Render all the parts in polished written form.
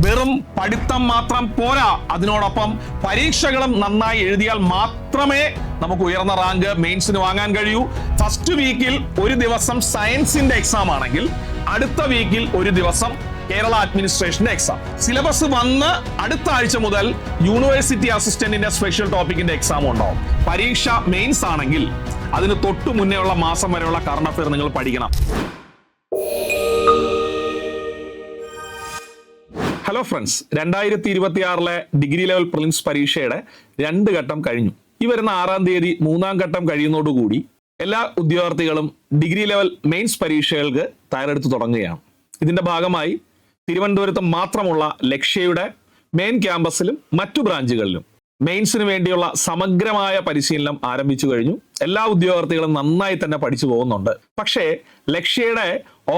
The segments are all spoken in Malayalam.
വെറും പഠിത്തം മാത്രം പോരാ, അതിനോടൊപ്പം പരീക്ഷകളും നന്നായി എഴുതിയാൽ മാത്രമേ നമുക്ക് ഉയർന്ന റാങ്ക് മെയിൻസിന് വാങ്ങാൻ കഴിയൂ. ഫസ്റ്റ് വീക്കിൽ ഒരു ദിവസം സയൻസിന്റെ എക്സാം ആണെങ്കിൽ അടുത്ത വീക്കിൽ ഒരു ദിവസം കേരള അഡ്മിനിസ്ട്രേഷന്റെ എക്സാം. സിലബസ് വന്ന് അടുത്ത ആഴ്ച മുതൽ യൂണിവേഴ്സിറ്റി അസിസ്റ്റന്റിന്റെ സ്പെഷ്യൽ ടോപ്പിക്കിന്റെ എക്സാം ഉണ്ടാവും. പരീക്ഷ മെയിൻസ് ആണെങ്കിൽ അതിന് തൊട്ടു മുന്നേ ഉള്ള മാസം വരെയുള്ള കറണ്ട് അഫയർ നിങ്ങൾ പഠിക്കണം. Hello friends, 2026 degree level prelims പരീക്ഷയുടെ 2 ഘട്ടം കഴിഞ്ഞു. ഈ വരുന്ന 6-ാം തീയതി 3-ാം ഘട്ടം കഴിയുന്നതോടുകൂടി എല്ലാ ഉദ്യോഗാർത്ഥികളും ഡിഗ്രി ലെവൽ മെയിൻസ് പരീക്ഷകൾക്ക് തയ്യാറെടുത്ത് തുടങ്ങുകയാണ്. ഇതിന്റെ ഭാഗമായി തിരുവനന്തപുരത്ത് മാത്രമുള്ള ലക്ഷ്യയുടെ മെയിൻ ക്യാമ്പസിലും മറ്റു ബ്രാഞ്ചുകളിലും മെയിൻസിന് വേണ്ടിയുള്ള സമഗ്രമായ പരിശീലനം ആരംഭിച്ചു കഴിഞ്ഞു. എല്ലാ ഉദ്യോഗാർത്ഥികളും നന്നായി തന്നെ പഠിച്ചു പോകുന്നുണ്ട്. പക്ഷേ ലക്ഷ്യയുടെ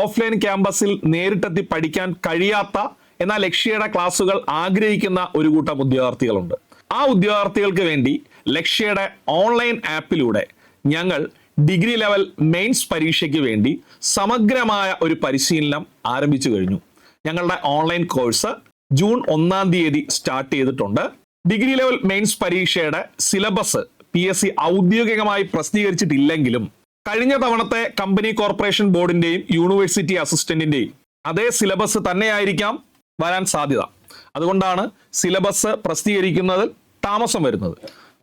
ഓഫ്ലൈൻ ക്യാമ്പസിൽ നേരിട്ടെത്തി പഠിക്കാൻ കഴിയാത്ത, എന്നാൽ ലക്ഷ്യയുടെ ക്ലാസുകൾ ആഗ്രഹിക്കുന്ന ഒരു കൂട്ടം ഉദ്യോഗാർത്ഥികളുണ്ട്. ആ ഉദ്യോഗാർത്ഥികൾക്ക് വേണ്ടി ലക്ഷ്യയുടെ ഓൺലൈൻ ആപ്പിലൂടെ ഞങ്ങൾ ഡിഗ്രി ലെവൽ മെയിൻസ് പരീക്ഷയ്ക്ക് വേണ്ടി സമഗ്രമായ ഒരു പരിശീലനം ആരംഭിച്ചു കഴിഞ്ഞു. ഞങ്ങളുടെ ഓൺലൈൻ കോഴ്സ് ജൂൺ 1-ാം തീയതി സ്റ്റാർട്ട് ചെയ്തിട്ടുണ്ട്. ഡിഗ്രി ലെവൽ മെയിൻസ് പരീക്ഷയുടെ സിലബസ് PSC ഔദ്യോഗികമായി പ്രസിദ്ധീകരിച്ചിട്ടില്ലെങ്കിലും കഴിഞ്ഞ തവണത്തെ കമ്പനി കോർപ്പറേഷൻ ബോർഡിന്റെയും യൂണിവേഴ്സിറ്റി അസിസ്റ്റന്റിന്റെയും അതേ സിലബസ് തന്നെയായിരിക്കാം വരാൻ സാധ്യത. അതുകൊണ്ടാണ് സിലബസ് പ്രസിദ്ധീകരിക്കുന്നതിൽ താമസം വരുന്നത്.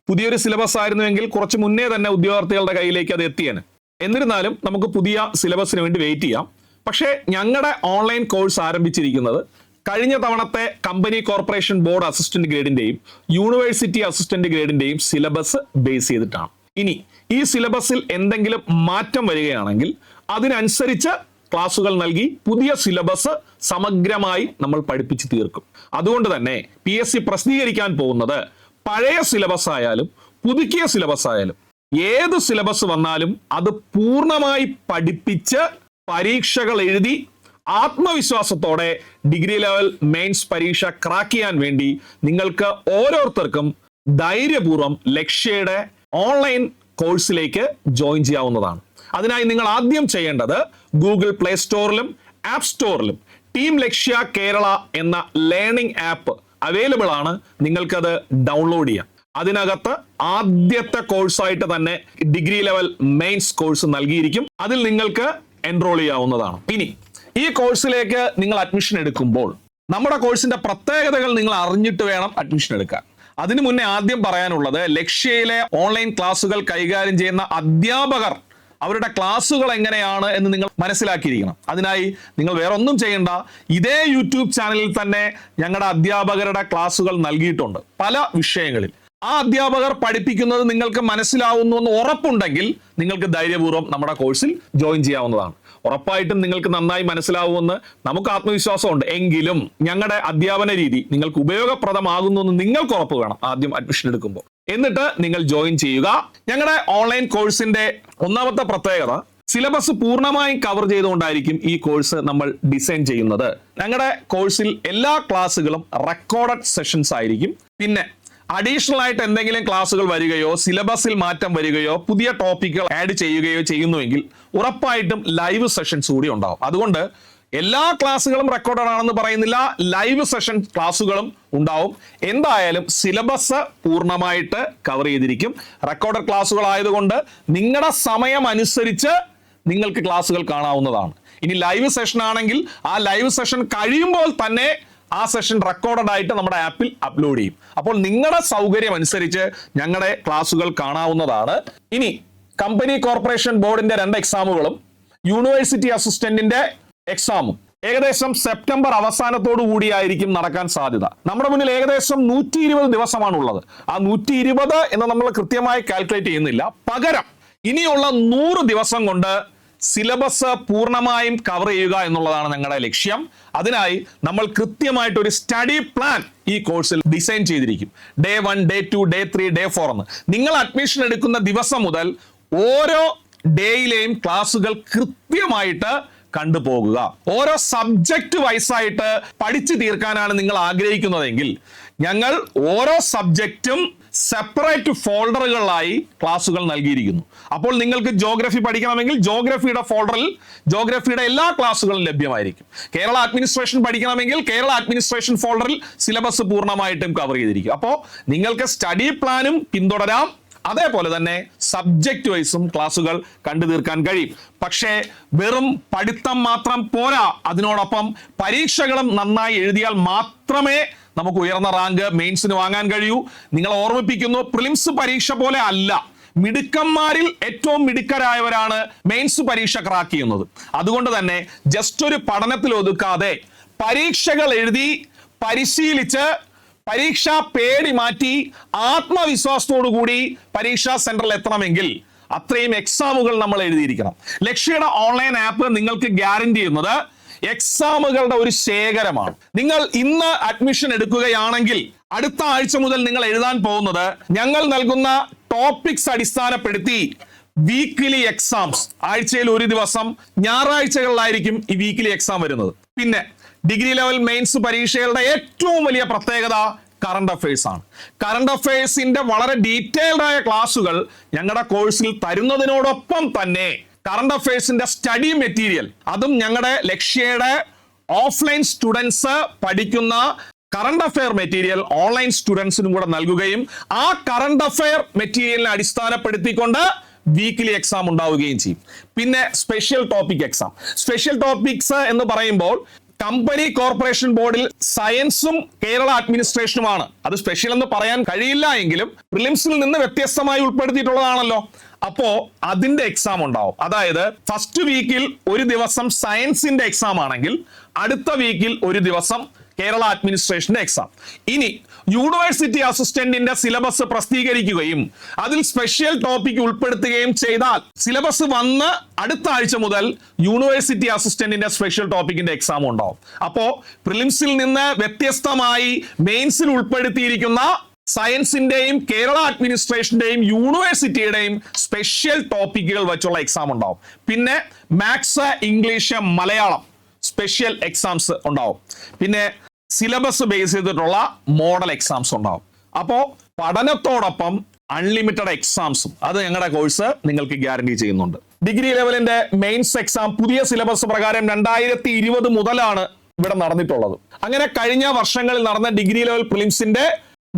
പുതിയൊരു സിലബസ് ആയിരുന്നുവെങ്കിൽ കുറച്ച് മുന്നേ തന്നെ ഉദ്യോഗാർത്ഥികളുടെ കയ്യിലേക്ക് അത് എത്തിയേനെ. എന്നിരുന്നാലും നമുക്ക് പുതിയ സിലബസിന് വേണ്ടി വെയിറ്റ് ചെയ്യാം. പക്ഷേ ഞങ്ങളുടെ ഓൺലൈൻ കോഴ്സ് ആരംഭിച്ചിരിക്കുന്നത് കഴിഞ്ഞ തവണത്തെ കമ്പനി കോർപ്പറേഷൻ ബോർഡ് അസിസ്റ്റന്റ് ഗ്രേഡിന്റെയും യൂണിവേഴ്സിറ്റി അസിസ്റ്റന്റ് ഗ്രേഡിന്റെയും സിലബസ് ബേസ് ചെയ്തിട്ടാണ്. ഇനി ഈ സിലബസിൽ എന്തെങ്കിലും മാറ്റം വരികയാണെങ്കിൽ അതിനനുസരിച്ച് ക്ലാസുകൾ നൽകി പുതിയ സിലബസ് സമഗ്രമായി നമ്മൾ പഠിപ്പിച്ച് തീർക്കും. അതുകൊണ്ട് തന്നെ PSC പ്രസിദ്ധീകരിക്കാൻ പോകുന്നത് പഴയ സിലബസ് ആയാലും പുതുക്കിയ സിലബസ് ആയാലും ഏത് സിലബസ് വന്നാലും അത് പൂർണ്ണമായി പഠിപ്പിച്ച് പരീക്ഷകൾ എഴുതി ആത്മവിശ്വാസത്തോടെ ഡിഗ്രി ലെവൽ മെയിൻസ് പരീക്ഷ ക്രാക്ക് ചെയ്യാൻ വേണ്ടി നിങ്ങൾക്ക് ഓരോരുത്തർക്കും ധൈര്യപൂർവ്വം ലക്ഷ്യയുടെ ഓൺലൈൻ കോഴ്സിലേക്ക് ജോയിൻ ചെയ്യാവുന്നതാണ്. അതിനായി നിങ്ങൾ ആദ്യം ചെയ്യേണ്ടത് ഗൂഗിൾ പ്ലേ സ്റ്റോറിലും ആപ്പ് സ്റ്റോറിലും ടീം ലക്ഷ്യ കേരള എന്ന ലേണിംഗ് ആപ്പ് അവൈലബിൾ ആണ്. നിങ്ങൾക്കത് ഡൗൺലോഡ് ചെയ്യാം. അതിനകത്ത് ആദ്യത്തെ കോഴ്സായിട്ട് തന്നെ ഡിഗ്രി ലെവൽ മെയിൻസ് കോഴ്സ് നൽകിയിരിക്കും. അതിൽ നിങ്ങൾക്ക് എൻറോൾ ചെയ്യാവുന്നതാണ്. ഇനി ഈ കോഴ്സിലേക്ക് നിങ്ങൾ അഡ്മിഷൻ എടുക്കുമ്പോൾ നമ്മുടെ കോഴ്സിന്റെ പ്രത്യേകതകൾ നിങ്ങൾ അറിഞ്ഞിട്ട് വേണം അഡ്മിഷൻ എടുക്കാൻ. അതിനു മുന്നേ ആദ്യം പറയാനുള്ളത്, ലക്ഷ്യയിലെ ഓൺലൈൻ ക്ലാസുകൾ കൈകാര്യം ചെയ്യുന്ന അധ്യാപകർ അവരുടെ ക്ലാസുകൾ എങ്ങനെയാണ് എന്ന് നിങ്ങൾ മനസ്സിലാക്കിയിരിക്കണം. അതിനായി നിങ്ങൾ വേറെ ഒന്നും ചെയ്യേണ്ട. ഇതേ യൂട്യൂബ് ചാനലിൽ തന്നെ ഞങ്ങളുടെ അധ്യാപകരുടെ ക്ലാസുകൾ നൽകിയിട്ടുണ്ട് പല വിഷയങ്ങളിൽ. ആ അധ്യാപകർ പഠിപ്പിക്കുന്നത് നിങ്ങൾക്ക് മനസ്സിലാവുന്നു എന്ന് ഉറപ്പുണ്ടെങ്കിൽ നിങ്ങൾക്ക് ധൈര്യപൂർവ്വം നമ്മുടെ കോഴ്സിൽ ജോയിൻ ചെയ്യാവുന്നതാണ്. ഉറപ്പായിട്ടും നിങ്ങൾക്ക് നന്നായി മനസ്സിലാവുമെന്ന് നമുക്ക് ആത്മവിശ്വാസമുണ്ട്. എങ്കിലും ഞങ്ങളുടെ അധ്യാപന രീതി നിങ്ങൾക്ക് ഉപയോഗപ്രദമാകുന്നു എന്ന് നിങ്ങൾക്ക് ഉറപ്പ് വേണം ആദ്യം അഡ്മിഷൻ എടുക്കുമ്പോൾ. എന്നിട്ട് നിങ്ങൾ ജോയിൻ ചെയ്യുക. ഞങ്ങളുടെ ഓൺലൈൻ കോഴ്സിന്റെ ഒന്നാമത്തെ പ്രത്യേകത, സിലബസ് പൂർണ്ണമായും കവർ ചെയ്തുകൊണ്ടായിരിക്കും ഈ കോഴ്സ് നമ്മൾ ഡിസൈൻ ചെയ്യുന്നത്. ഞങ്ങളുടെ കോഴ്സിൽ എല്ലാ ക്ലാസ്സുകളും റെക്കോർഡഡ് സെഷൻസ് ആയിരിക്കും. പിന്നെ അഡീഷണൽ ആയിട്ട് എന്തെങ്കിലും ക്ലാസ്സുകൾ വരികയോ സിലബസിൽ മാറ്റം വരികയോ പുതിയ ടോപ്പിക്കുകൾ ആഡ് ചെയ്യുകയോ ചെയ്യുന്നുവെങ്കിൽ ഉറപ്പായിട്ടും ലൈവ് സെഷൻസ് കൂടി ഉണ്ടാവും. അതുകൊണ്ട് എല്ലാ ക്ലാസ്സുകളും റെക്കോർഡഡ് ആണെന്ന് പറയുന്നില്ല, ലൈവ് സെഷൻ ക്ലാസ്സുകളും ഉണ്ടാവും. എന്തായാലും സിലബസ് പൂർണ്ണമായിട്ട് കവർ ചെയ്തിരിക്കും. റെക്കോർഡഡ് ക്ലാസ്സുകൾ ആയതുകൊണ്ട് നിങ്ങളുടെ സമയം അനുസരിച്ച് നിങ്ങൾക്ക് ക്ലാസ്സുകൾ കാണാവുന്നതാണ്. ഇനി ലൈവ് സെഷൻ ആണെങ്കിൽ ആ ലൈവ് സെഷൻ കഴിയുമ്പോൾ തന്നെ ആ സെഷൻ റെക്കോർഡഡ് ആയിട്ട് നമ്മുടെ ആപ്പിൽ അപ്ലോഡ് ചെയ്യും. അപ്പോൾ നിങ്ങളുടെ സൗകര്യം അനുസരിച്ച് ഞങ്ങളുടെ ക്ലാസ്സുകൾ കാണാവുന്നതാണ്. ഇനി കമ്പനി കോർപ്പറേഷൻ ബോർഡിന്റെ 2 എക്സാമുകളും യൂണിവേഴ്സിറ്റി അസിസ്റ്റന്റിന്റെ എക്സാമും ഏകദേശം സെപ്റ്റംബർ അവസാനത്തോടു കൂടിയായിരിക്കും നടക്കാൻ സാധ്യത. നമ്മുടെ മുന്നിൽ ഏകദേശം 120 ദിവസമാണുള്ളത്. ആ 120 എന്ന് നമ്മൾ കൃത്യമായി കാൽക്കുലേറ്റ് ചെയ്യുന്നില്ല. പകരം ഇനിയുള്ള 100 ദിവസം കൊണ്ട് സിലബസ് പൂർണ്ണമായും കവർ ചെയ്യുക എന്നുള്ളതാണ് ഞങ്ങളുടെ ലക്ഷ്യം. അതിനായി നമ്മൾ കൃത്യമായിട്ട് ഒരു സ്റ്റഡി പ്ലാൻ ഈ കോഴ്സിൽ ഡിസൈൻ ചെയ്തിരിക്കും. ഡേ 1, ഡേ 2, ഡേ 3, ഡേ 4 എന്ന്. നിങ്ങൾ അഡ്മിഷൻ എടുക്കുന്ന ദിവസം മുതൽ ഓരോ ഡേയിലെയും ക്ലാസ്സുകൾ കൃത്യമായിട്ട് കണ്ടുപോകുക. ഓരോ സബ്ജക്റ്റ് വൈസായിട്ട് പഠിച്ചു തീർക്കാനാണ് നിങ്ങൾ ആഗ്രഹിക്കുന്നതെങ്കിൽ ഞങ്ങൾ ഓരോ സബ്ജക്റ്റും സെപ്പറേറ്റ് ഫോൾഡറുകളിലായി ക്ലാസ്സുകൾ നൽകിയിരിക്കുന്നു. അപ്പോൾ നിങ്ങൾക്ക് ജോഗ്രഫി പഠിക്കണമെങ്കിൽ ജോഗ്രഫിയുടെ ഫോൾഡറിൽ ജോഗ്രഫിയുടെ എല്ലാ ക്ലാസ്സുകളും ലഭ്യമായിരിക്കും. കേരള അഡ്മിനിസ്ട്രേഷൻ പഠിക്കണമെങ്കിൽ കേരള അഡ്മിനിസ്ട്രേഷൻ ഫോൾഡറിൽ സിലബസ് പൂർണ്ണമായിട്ടും കവർ ചെയ്തിരിക്കും. അപ്പോൾ നിങ്ങൾക്ക് സ്റ്റഡി പ്ലാനും പിന്തുടരാം, അതേപോലെ തന്നെ സബ്ജക്ട് വൈസും ക്ലാസ്സുകൾ കണ്ടു തീർക്കാൻ കഴിയും. പക്ഷേ വെറും പഠിത്തം മാത്രം പോരാ, അതിനോടൊപ്പം പരീക്ഷകളും നന്നായി എഴുതിയാൽ മാത്രമേ നമുക്ക് ഉയർന്ന റാങ്ക് മെയിൻസിന് വാങ്ങാൻ കഴിയൂ. നിങ്ങൾ ഓർമ്മിപ്പിക്കുന്നു, പ്രിലിംസ് പരീക്ഷ പോലെ അല്ല. മിടുക്കന്മാരിൽ ഏറ്റവും മിടുക്കരായവരാണ് മെയിൻസ് പരീക്ഷ ക്രാക്ക് ചെയ്യുന്നത്. അതുകൊണ്ട് തന്നെ ജസ്റ്റ് ഒരു പഠനത്തിൽ ഒതുക്കാതെ പരീക്ഷകൾ എഴുതി പരിശീലിച്ച് പരീക്ഷാ പേടി മാറ്റി ആത്മവിശ്വാസത്തോടു കൂടി പരീക്ഷാ സെന്ററിൽ എത്തണമെങ്കിൽ അത്രയും എക്സാമുകൾ നമ്മൾ എഴുതിയിരിക്കണം. ലക്ഷ്യയുടെ ഓൺലൈൻ ആപ്പ് നിങ്ങൾക്ക് ഗ്യാരണ്ടി ചെയ്യുന്നത് എക്സാമുകളുടെ ഒരു ശേഖരമാണ്. നിങ്ങൾ ഇന്ന് അഡ്മിഷൻ എടുക്കുകയാണെങ്കിൽ അടുത്ത ആഴ്ച മുതൽ നിങ്ങൾ എഴുതാൻ പോകുന്നത് ഞങ്ങൾ നൽകുന്ന ടോപ്പിക്സ് അടിസ്ഥാനപ്പെടുത്തി വീക്ക്ലി എക്സാംസ്. ആഴ്ചയിൽ ഒരു ദിവസം ഞായറാഴ്ചകളിലായിരിക്കും ഈ വീക്ക്ലി എക്സാം വരുന്നത്. പിന്നെ ഡിഗ്രി ലെവൽ മെയിൻസ് പരീക്ഷകളുടെ ഏറ്റവും വലിയ പ്രത്യേകത കറണ്ട് അഫയേഴ്സ് ആണ്. കറണ്ട് അഫയേഴ്സിന്റെ വളരെ ഡീറ്റെയിൽഡ് ആയ ക്ലാസുകൾ ഞങ്ങളുടെ കോഴ്സിൽ തരുന്നതിനോടൊപ്പം തന്നെ കറണ്ട് അഫയേഴ്സിന്റെ സ്റ്റഡി മെറ്റീരിയൽ, അതും ഞങ്ങളുടെ ലക്ഷ്യയുടെ ഓഫ്ലൈൻ സ്റ്റുഡൻസ് പഠിക്കുന്ന കറണ്ട് അഫയർ മെറ്റീരിയൽ ഓൺലൈൻ സ്റ്റുഡൻസിനും കൂടെ നൽകുകയും ആ കറണ്ട് അഫയർ മെറ്റീരിയലിനെ അടിസ്ഥാനപ്പെടുത്തിക്കൊണ്ട് വീക്ക്ലി എക്സാം ഉണ്ടാവുകയും ചെയ്യും. പിന്നെ special topic exam. Special topics എന്ന് പറയുമ്പോൾ കമ്പനി കോർപ്പറേഷൻ ബോർഡിൽ സയൻസും കേരള അഡ്മിനിസ്ട്രേഷനുമാണ്. അത് സ്പെഷ്യൽ എന്ന് പറയാൻ കഴിയില്ല എങ്കിലും പ്രിലിംസിൽ നിന്ന് വ്യത്യസ്തമായി ഉൾപ്പെടുത്തിയിട്ടുള്ളതാണല്ലോ. അപ്പോ അതിന്റെ എക്സാം ഉണ്ടാവും. അതായത് ഫസ്റ്റ് വീക്കിൽ ഒരു ദിവസം സയൻസിന്റെ എക്സാം ആണെങ്കിൽ അടുത്ത വീക്കിൽ ഒരു ദിവസം കേരള അഡ്മിനിസ്ട്രേഷന്റെ എക്സാം. ഇനി യൂണിവേഴ്സിറ്റി അസിസ്റ്റന്റിന്റെ സിലബസ് പ്രസിദ്ധീകരിക്കുകയും അതിൽ സ്പെഷ്യൽ ടോപ്പിക് ഉൾപ്പെടുത്തുകയും ചെയ്താൽ സിലബസ് വന്ന് അടുത്ത ആഴ്ച മുതൽ യൂണിവേഴ്സിറ്റി അസിസ്റ്റന്റിന്റെ സ്പെഷ്യൽ ടോപ്പിക്കിന്റെ എക്സാം ഉണ്ടാവും. അപ്പോ പ്രിലിംസിൽ നിന്ന് വ്യത്യസ്തമായി മെയിൻസിൽ ഉൾപ്പെടുത്തിയിരിക്കുന്ന സയൻസിന്റെയും കേരള അഡ്മിനിസ്ട്രേഷന്റെയും യൂണിവേഴ്സിറ്റിയുടെയും സ്പെഷ്യൽ ടോപ്പിക്കുകൾ വെച്ചുള്ള എക്സാം ഉണ്ടാവും. പിന്നെ maths, English, Malayalam special exams ഉണ്ടാവും. പിന്നെ സിലബസ് ബേസ് ചെയ്തിട്ടുള്ള മോഡൽ എക്സാംസ് ഉണ്ടാവും. അപ്പോൾ പഠനത്തോടൊപ്പം അൺലിമിറ്റഡ് എക്സാംസും അത് ഞങ്ങളുടെ കോഴ്സ് നിങ്ങൾക്ക് ഗ്യാരണ്ടി ചെയ്യുന്നുണ്ട്. ഡിഗ്രി ലെവലിന്റെ മെയിൻസ് എക്സാം പുതിയ സിലബസ് പ്രകാരം 2020 മുതലാണ് ഇവിടെ നടന്നിട്ടുള്ളത്. അങ്ങനെ കഴിഞ്ഞ വർഷങ്ങളിൽ നടന്ന ഡിഗ്രി ലെവൽ പ്രിലിംസിന്റെ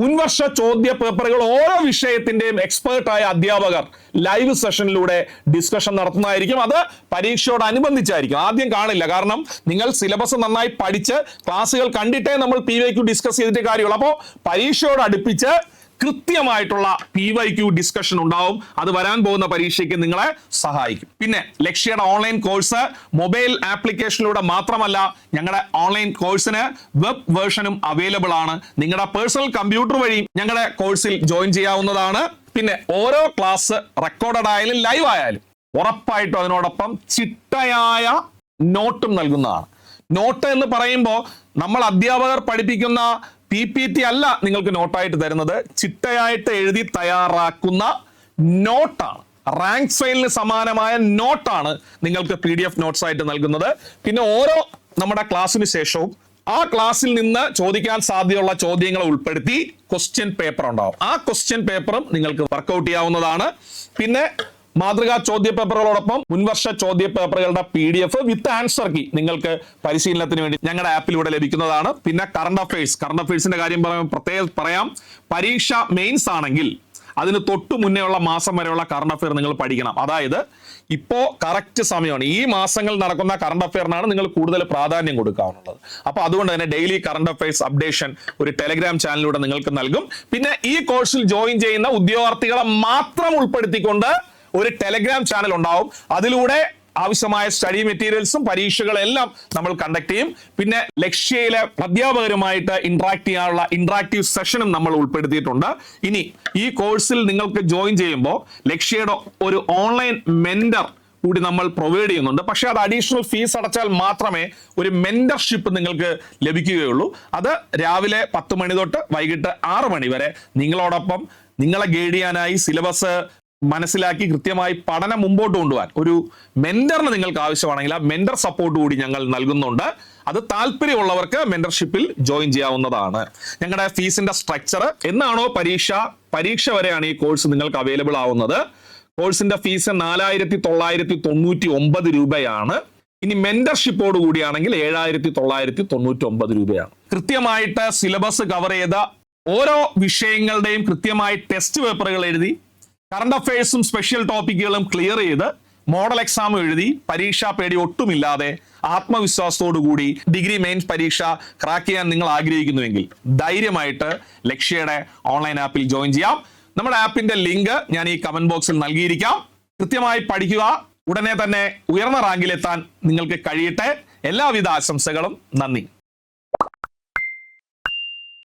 മുൻവർഷ ചോദ്യ പേപ്പറുകൾ ഓരോ വിഷയത്തിന്റെയും എക്സ്പേർട്ടായ അധ്യാപകർ ലൈവ് സെഷനിലൂടെ ഡിസ്കഷൻ നടത്തുന്നതായിരിക്കും. അത് പരീക്ഷയോടനുബന്ധിച്ചായിരിക്കും. ആദ്യം കാണില്ല, കാരണം നിങ്ങൾ സിലബസ് നന്നായി പഠിച്ച് ക്ലാസ്സുകൾ കണ്ടിട്ടേ നമ്മൾ PYQ ഡിസ്കസ് ചെയ്തിട്ട് കാര്യമുള്ളൂ. അപ്പോൾ പരീക്ഷയോട് അടുപ്പിച്ച് കൃത്യമായിട്ടുള്ള PYQ ഡിസ്കഷൻ ഉണ്ടാവും. അത് വരാൻ പോകുന്ന പരീക്ഷയ്ക്ക് നിങ്ങളെ സഹായിക്കും. പിന്നെ ലക്ഷ്യയുടെ ഓൺലൈൻ കോഴ്സ് മൊബൈൽ ആപ്ലിക്കേഷനിലൂടെ മാത്രമല്ല, ഞങ്ങളുടെ ഓൺലൈൻ കോഴ്സിന് വെബ് വേർഷനും അവൈലബിൾ ആണ്. നിങ്ങളുടെ പേഴ്സണൽ കമ്പ്യൂട്ടർ വഴി ഞങ്ങളുടെ കോഴ്സിൽ ജോയിൻ ചെയ്യാവുന്നതാണ്. പിന്നെ ഓരോ ക്ലാസ് റെക്കോർഡഡ് ആയാലും ലൈവ് ആയാലും ഉറപ്പായിട്ടും അതിനോടൊപ്പം ചിട്ടയായ നോട്ടും നൽകുന്നതാണ്. നോട്ട് എന്ന് പറയുമ്പോൾ നമ്മൾ അധ്യാപകർ പഠിപ്പിക്കുന്ന PPT അല്ല നിങ്ങൾക്ക് നോട്ടായിട്ട് തരുന്നത്, ചിട്ടയായിട്ട് എഴുതി തയ്യാറാക്കുന്ന നോട്ടാണ്. റാങ്ക് ഫയലിന് സമാനമായ നോട്ടാണ് നിങ്ങൾക്ക് PDF നോട്ട്സ് ആയിട്ട് നൽകുന്നത്. പിന്നെ ഓരോ നമ്മുടെ ക്ലാസ്സിന് ശേഷവും ആ ക്ലാസ്സിൽ നിന്ന് ചോദിക്കാൻ സാധ്യതയുള്ള ചോദ്യങ്ങൾ ഉൾപ്പെടുത്തി ക്വസ്റ്റ്യൻ പേപ്പർ ഉണ്ടാവും. ആ ക്വസ്റ്റ്യൻ പേപ്പറും നിങ്ങൾക്ക് വർക്കൗട്ട് ചെയ്യാവുന്നതാണ്. പിന്നെ മാതൃകാ ചോദ്യ പേപ്പറുകളോടൊപ്പം മുൻവർഷ ചോദ്യ പേപ്പറുകളുടെ PDF വിത്ത് ആൻസർ കീ നിങ്ങൾക്ക് പരിശീലനത്തിന് വേണ്ടി ഞങ്ങളുടെ ആപ്പിലൂടെ ലഭിക്കുന്നതാണ്. പിന്നെ കറണ്ട് അഫയേഴ്സിന്റെ കാര്യം പ്രത്യേകം പറയാം. പരീക്ഷ മെയിൻസ് ആണെങ്കിൽ അതിന് തൊട്ടു മുന്നേ ഉള്ള മാസം വരെയുള്ള കറണ്ട് അഫയർ നിങ്ങൾ പഠിക്കണം. അതായത് ഇപ്പോ കറക്റ്റ് സമയമാണ്. ഈ മാസങ്ങളിൽ നടക്കുന്ന കറണ്ട് അഫയറിനാണ് നിങ്ങൾ കൂടുതൽ പ്രാധാന്യം കൊടുക്കാവുന്നത്. അപ്പൊ അതുകൊണ്ട് തന്നെ ഡെയിലി കറണ്ട് അഫയേഴ്സ് അപ്ഡേഷൻ ഒരു ടെലഗ്രാം ചാനലിലൂടെ നിങ്ങൾക്ക് നൽകും. പിന്നെ ഈ കോഴ്സിൽ ജോയിൻ ചെയ്യുന്ന ഉദ്യോഗാർത്ഥികളെ മാത്രം ഉൾപ്പെടുത്തിക്കൊണ്ട് ഒരു ടെലഗ്രാം ചാനൽ ഉണ്ടാവും. അതിലൂടെ ആവശ്യമായ സ്റ്റഡി മെറ്റീരിയൽസും പരീക്ഷകളെല്ലാം നമ്മൾ കണ്ടക്ട് ചെയ്യും. പിന്നെ ലക്ഷ്യയിലെ അധ്യാപകരുമായിട്ട് ഇന്ററാക്ട് ചെയ്യാനുള്ള ഇന്ററാക്റ്റീവ് സെഷനും നമ്മൾ ഉൾപ്പെടുത്തിയിട്ടുണ്ട്. ഇനി ഈ കോഴ്സിൽ നിങ്ങൾക്ക് ജോയിൻ ചെയ്യുമ്പോൾ ലക്ഷ്യയുടെ ഒരു ഓൺലൈൻ മെന്റർ കൂടി നമ്മൾ പ്രൊവൈഡ് ചെയ്യുന്നുണ്ട്. പക്ഷെ അത് അഡീഷണൽ ഫീസ് അടച്ചാൽ മാത്രമേ ഒരു മെന്റർഷിപ്പ് നിങ്ങൾക്ക് ലഭിക്കുകയുള്ളൂ. അത് രാവിലെ 10 മണി തൊട്ട് വൈകിട്ട് 6 മണി വരെ നിങ്ങളോടൊപ്പം നിങ്ങളെ ഗൈഡ് ചെയ്യാനായി സിലബസ് മനസ്സിലാക്കി കൃത്യമായി പഠനം മുമ്പോട്ട് കൊണ്ടുപോകാൻ ഒരു മെന്ററിന് നിങ്ങൾക്ക് ആവശ്യമാണെങ്കിൽ ആ മെന്റർ സപ്പോർട്ട് കൂടി ഞങ്ങൾ നൽകുന്നുണ്ട്. അത് താല്പര്യമുള്ളവർക്ക് മെന്റർഷിപ്പിൽ ജോയിൻ ചെയ്യാവുന്നതാണ്. ഞങ്ങളുടെ ഫീസിന്റെ സ്ട്രക്ചർ, എന്നാണോ പരീക്ഷ വരെയാണ് ഈ കോഴ്സ് നിങ്ങൾക്ക് അവൈലബിൾ ആവുന്നത്. കോഴ്സിന്റെ ഫീസ് 4,999 രൂപയാണ്. ഇനി മെന്റർഷിപ്പോട് കൂടിയാണെങ്കിൽ 7,999 രൂപയാണ്. കൃത്യമായിട്ട് സിലബസ് കവർ ചെയ്ത ഓരോ വിഷയങ്ങളുടെയും കൃത്യമായി ടെസ്റ്റ് പേപ്പറുകൾ എഴുതി, കറണ്ട് അഫയേഴ്സും സ്പെഷ്യൽ ടോപ്പിക്കുകളും ക്ലിയർ ചെയ്ത്, മോഡൽ എക്സാം എഴുതി, പരീക്ഷാ പേടി ഒട്ടുമില്ലാതെ ആത്മവിശ്വാസത്തോടു കൂടി ഡിഗ്രി മെയിൻസ് പരീക്ഷ ക്രാക്ക് ചെയ്യാൻ നിങ്ങൾ ആഗ്രഹിക്കുന്നുവെങ്കിൽ ധൈര്യമായിട്ട് ലക്ഷ്യയുടെ ഓൺലൈൻ ആപ്പിൽ ജോയിൻ ചെയ്യാം. നമ്മുടെ ആപ്പിന്റെ ലിങ്ക് ഞാൻ ഈ കമന്റ് ബോക്സിൽ നൽകിയിരിക്കാം. കൃത്യമായി പഠിക്കുക. ഉടനെ തന്നെ ഉയർന്ന റാങ്കിലെത്താൻ നിങ്ങൾക്ക് കഴിയട്ടെ. എല്ലാവിധ ആശംസകളും. നന്ദി.